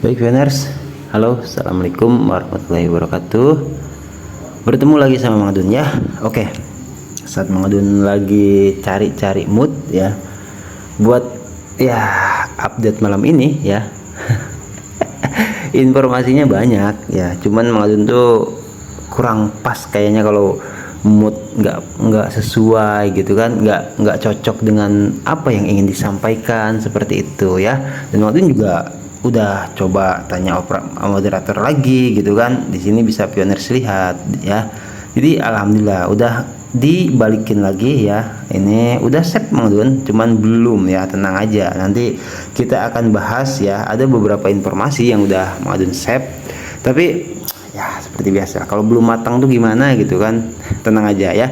Baik Veners, halo, assalamualaikum warahmatullahi wabarakatuh. Bertemu lagi sama Mang Adun ya. Oke, saat Mang Adun lagi cari-cari mood ya, buat ya update malam ini ya. Informasinya banyak ya, cuman Mang Adun tuh kurang pas kayaknya kalau mood nggak sesuai gitu kan, nggak cocok dengan apa yang ingin disampaikan seperti itu ya. Dan Mang Adun juga udah coba tanya moderator lagi gitu kan, di sini bisa Pioners lihat ya. Jadi alhamdulillah udah dibalikin lagi ya, ini udah save Mang Adun, cuman belum ya, tenang aja, nanti kita akan bahas ya. Ada beberapa informasi yang udah Mang Adun save, tapi ya seperti biasa kalau belum matang tuh gimana gitu kan, tenang aja ya.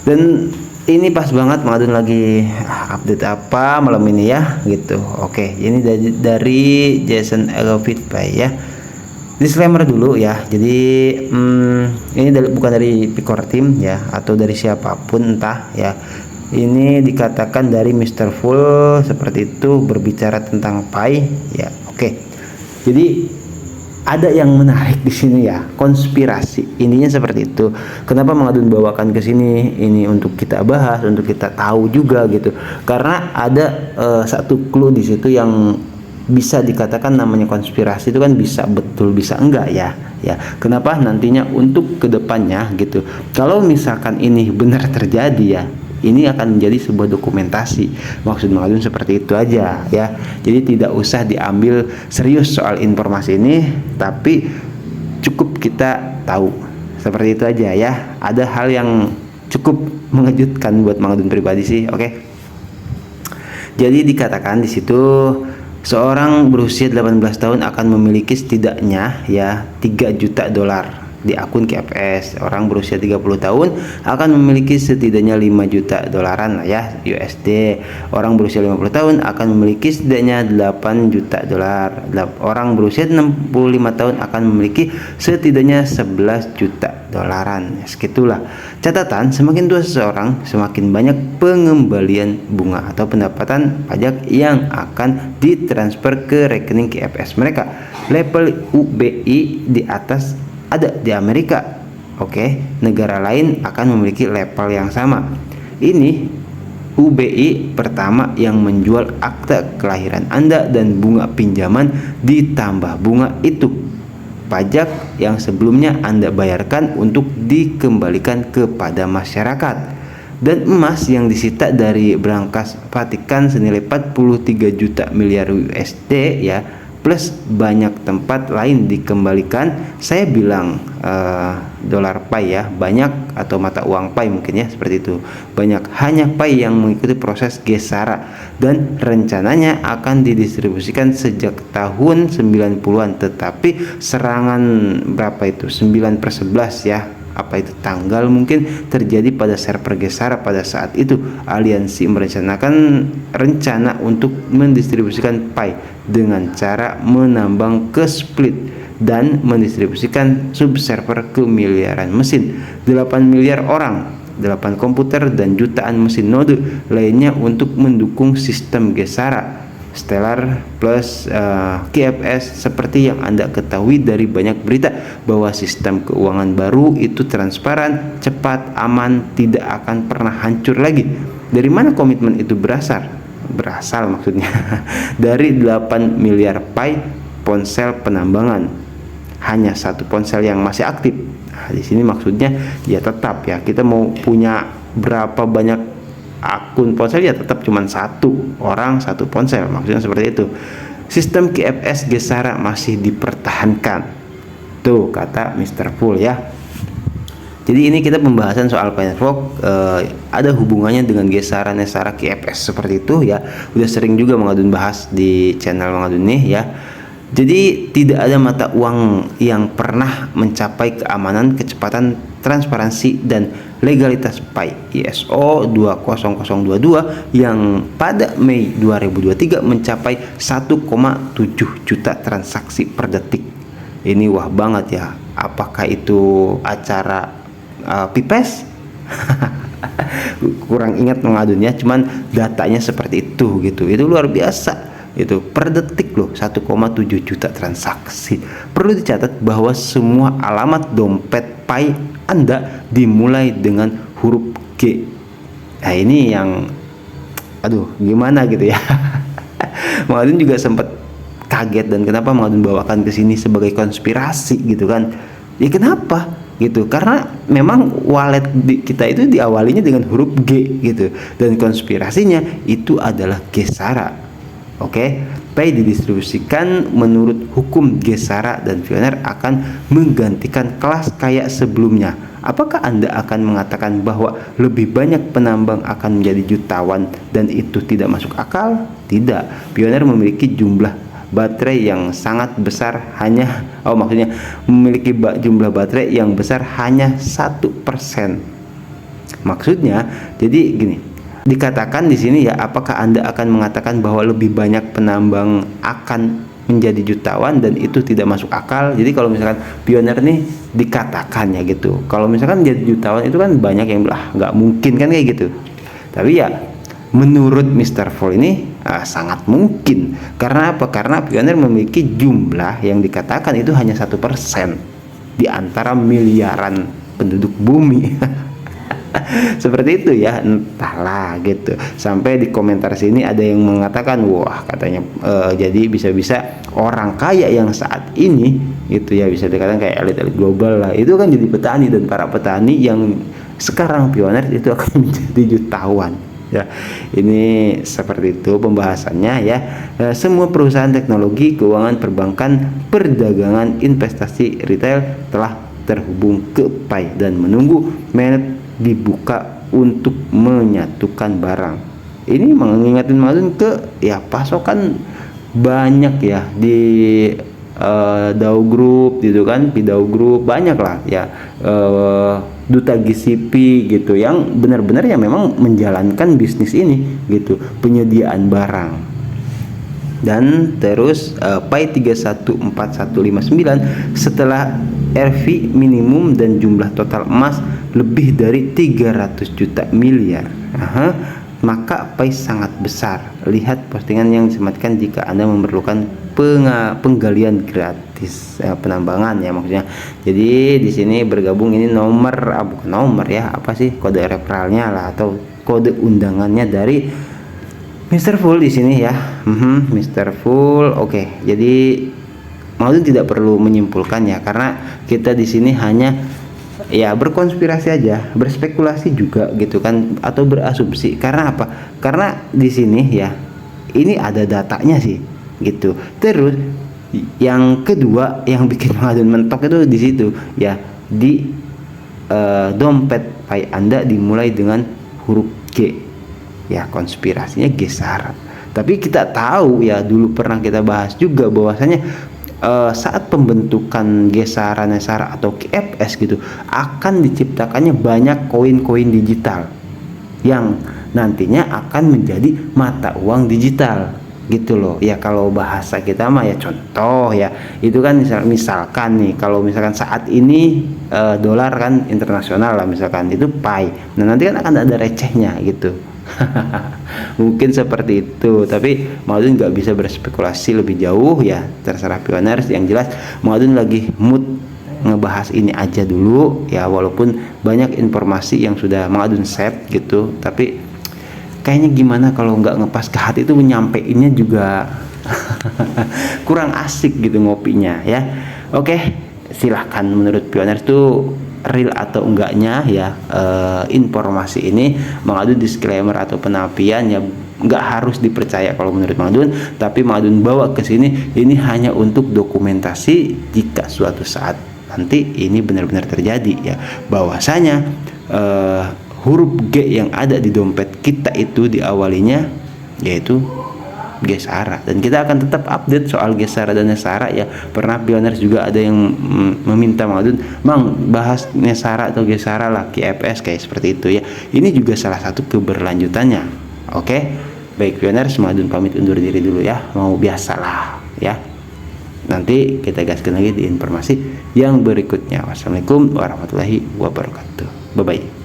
Dan ini pas banget Mang Adun lagi update apa malam ini ya gitu. Oke, ini dari Jason Elvit ya. Disclaimer dulu ya. Jadi ini bukan dari Picor Team ya, atau dari siapapun entah ya. Ini dikatakan dari Mr. Full seperti itu, berbicara tentang Pi ya. Oke. Jadi ada yang menarik di sini ya, konspirasi intinya seperti itu. Kenapa Mang Adun bawakan ke sini ini untuk kita bahas, untuk kita tahu juga gitu, karena ada satu clue di situ yang bisa dikatakan namanya konspirasi itu kan, bisa betul bisa enggak ya. Kenapa nantinya untuk kedepannya gitu, kalau misalkan ini benar terjadi ya, ini akan menjadi sebuah dokumentasi. Maksud Mang Adun seperti itu aja ya. Jadi tidak usah diambil serius soal informasi ini, tapi cukup kita tahu. Seperti itu aja ya. Ada hal yang cukup mengejutkan buat Mang Adun pribadi sih. Oke. Jadi dikatakan di situ seorang berusia 18 tahun akan memiliki setidaknya ya 3 juta dolar di akun KFS. Orang berusia 30 tahun akan memiliki setidaknya 5 juta dolaran lah ya, USD. Orang berusia 50 tahun akan memiliki setidaknya 8 juta dolar. Orang berusia 65 tahun akan memiliki setidaknya 11 juta dolaran. Segitulah. Catatan, semakin tua seseorang, semakin banyak pengembalian bunga atau pendapatan pajak yang akan ditransfer ke rekening KFS mereka. Level UBI di atas ada di Amerika. Oke, negara lain akan memiliki level yang sama. Ini UBI pertama yang menjual akta kelahiran Anda dan bunga pinjaman ditambah bunga itu. Pajak yang sebelumnya Anda bayarkan untuk dikembalikan kepada masyarakat. Dan emas yang disita dari berangkas Vatikan senilai 43 juta miliar USD ya, plus banyak tempat lain dikembalikan. Saya bilang dolar Pi ya, banyak, atau mata uang Pi mungkin ya, seperti itu. Banyak, hanya Pi yang mengikuti proses Gesara dan rencananya akan didistribusikan sejak tahun 90-an, tetapi serangan berapa itu, 9/11 ya, apa itu tanggal mungkin terjadi pada server Gesara pada saat itu. Aliansi merencanakan rencana untuk mendistribusikan Pi dengan cara menambang ke split dan mendistribusikan subserver ke miliaran mesin, 8 miliar orang, 8 komputer dan jutaan mesin node lainnya untuk mendukung sistem Gesara Stellar plus KFS. Seperti yang Anda ketahui dari banyak berita bahwa sistem keuangan baru itu transparan, cepat, aman, tidak akan pernah hancur lagi. Dari mana komitmen itu berasal maksudnya dari 8 miliar Pi ponsel penambangan, hanya satu ponsel yang masih aktif. Nah, di sini maksudnya ya tetap ya, kita mau punya berapa banyak akun ponsel ya tetap cuma satu orang satu ponsel, maksudnya seperti itu. Sistem KFS Gesara masih dipertahankan tuh, kata Mr. Full ya. Jadi ini kita pembahasan soal Firefox ada hubungannya dengan Gesara Nesara KFS seperti itu ya. Udah sering juga Mang Adun bahas di channel Mang Adun nih ya. Jadi tidak ada mata uang yang pernah mencapai keamanan, kecepatan, transparansi, dan legalitas Pi ISO 20022 yang pada Mei 2023 mencapai 1,7 juta transaksi per detik. Ini wah banget ya. Apakah itu acara Pipes? Kurang ingat Mang Adun ya, cuman datanya seperti itu gitu. Itu luar biasa. Itu per detik loh, 1,7 juta transaksi. Perlu dicatat bahwa semua alamat dompet Pi Anda dimulai dengan huruf G. Nah ini yang aduh gimana gitu ya. Mang Adun juga sempat kaget, dan kenapa Mang Adun bawakan ke sini sebagai konspirasi gitu kan. Ya kenapa gitu, karena memang wallet kita itu diawalinya dengan huruf G gitu, dan konspirasinya itu adalah Gesara. Oke, Pi didistribusikan menurut hukum Gesara, dan Pioneer akan menggantikan kelas kayak sebelumnya. Apakah Anda akan mengatakan bahwa lebih banyak penambang akan menjadi jutawan dan itu tidak masuk akal? Tidak. Pioneer memiliki jumlah baterai yang sangat besar, maksudnya memiliki jumlah baterai yang besar hanya 1%. Maksudnya jadi gini, dikatakan di sini ya, apakah Anda akan mengatakan bahwa lebih banyak penambang akan menjadi jutawan dan itu tidak masuk akal? Jadi kalau misalkan Pioneer nih dikatakan ya gitu, kalau misalkan jadi jutawan itu kan banyak yang bilang nggak mungkin kan kayak gitu. Tapi ya menurut Mr. Full ini sangat mungkin. Karena apa? Karena Pioneer memiliki jumlah yang dikatakan itu hanya 1% di antara miliaran penduduk bumi. Seperti itu ya, entahlah gitu. Sampai di komentar sini ada yang mengatakan, wah katanya jadi bisa-bisa orang kaya yang saat ini gitu ya, bisa dikatakan kayak elit-elit global lah, itu kan jadi petani, dan para petani yang sekarang Pioneer itu akan menjadi jutawan. Ya, ini seperti itu pembahasannya ya. Semua perusahaan teknologi, keuangan, perbankan, perdagangan, investasi, retail telah terhubung ke Pi dan menunggu mainnet dibuka untuk menyatukan barang. Ini mengingatkan Mang Adun ke ya pasokan banyak ya di DAO Group gitu kan, Pidao Group banyak lah ya, Duta GCP gitu, yang benar-benar ya memang menjalankan bisnis ini gitu, penyediaan barang. Dan terus Pi 314159 setelah RV minimum dan jumlah total emas lebih dari 300 juta miliar, maka Pi sangat besar. Lihat postingan yang disematkan jika Anda memerlukan penggalian gratis, penambangan ya maksudnya. Jadi di sini bergabung ini bukan nomor ya, apa sih, kode referralnya lah atau kode undangannya dari Mr. Full di sini ya. Mr. Full. Oke. Jadi Mang Adun tidak perlu menyimpulkan ya, karena kita di sini hanya ya berkonspirasi aja, berspekulasi juga gitu kan, atau berasumsi. Karena apa? Karena di sini ya ini ada datanya sih gitu. Terus yang kedua yang bikin Mang Adun mentok itu di situ ya, di dompet Pi Anda dimulai dengan huruf G ya, konspirasinya Gesara. Tapi kita tahu ya, dulu pernah kita bahas juga bahwasanya saat pembentukan Gesara Nesara atau KFS gitu, akan diciptakannya banyak koin-koin digital yang nantinya akan menjadi mata uang digital gitu loh ya. Kalau bahasa kita mah ya contoh ya, itu kan misalkan nih, kalau misalkan saat ini dolar kan internasional lah misalkan, itu Pi, nah nanti kan akan ada recehnya gitu. Mungkin seperti itu, tapi Mang Adun nggak bisa berspekulasi lebih jauh ya, terserah Pioneer. Yang jelas Mang Adun lagi mood ngebahas ini aja dulu ya, walaupun banyak informasi yang sudah Mang Adun save gitu, tapi kayaknya gimana kalau nggak ngepas ke hati itu, menyampeinnya juga kurang asik gitu ngopinya ya. Oke, silahkan menurut Pioneer tuh real atau enggaknya ya informasi ini. Mang Adun disclaimer atau penapian ya, nggak harus dipercaya kalau menurut Mang Adun, tapi Mang Adun bawa ke sini ini hanya untuk dokumentasi jika suatu saat nanti ini benar-benar terjadi ya, bahwasanya huruf G yang ada di dompet kita itu diawalinya yaitu Gesara, dan kita akan tetap update soal Gesara dan Nesara ya. Pernah Pioneer juga ada yang meminta Mang Adun, Mang bahas Nesara atau Gesara lah, KFS kayak seperti itu ya. Ini juga salah satu keberlanjutannya. Oke, baik Pioneer, Mang Adun pamit undur diri dulu ya, mau biasalah ya. Nanti kita gaskan lagi di informasi yang berikutnya. Wassalamualaikum warahmatullahi wabarakatuh. Bye bye.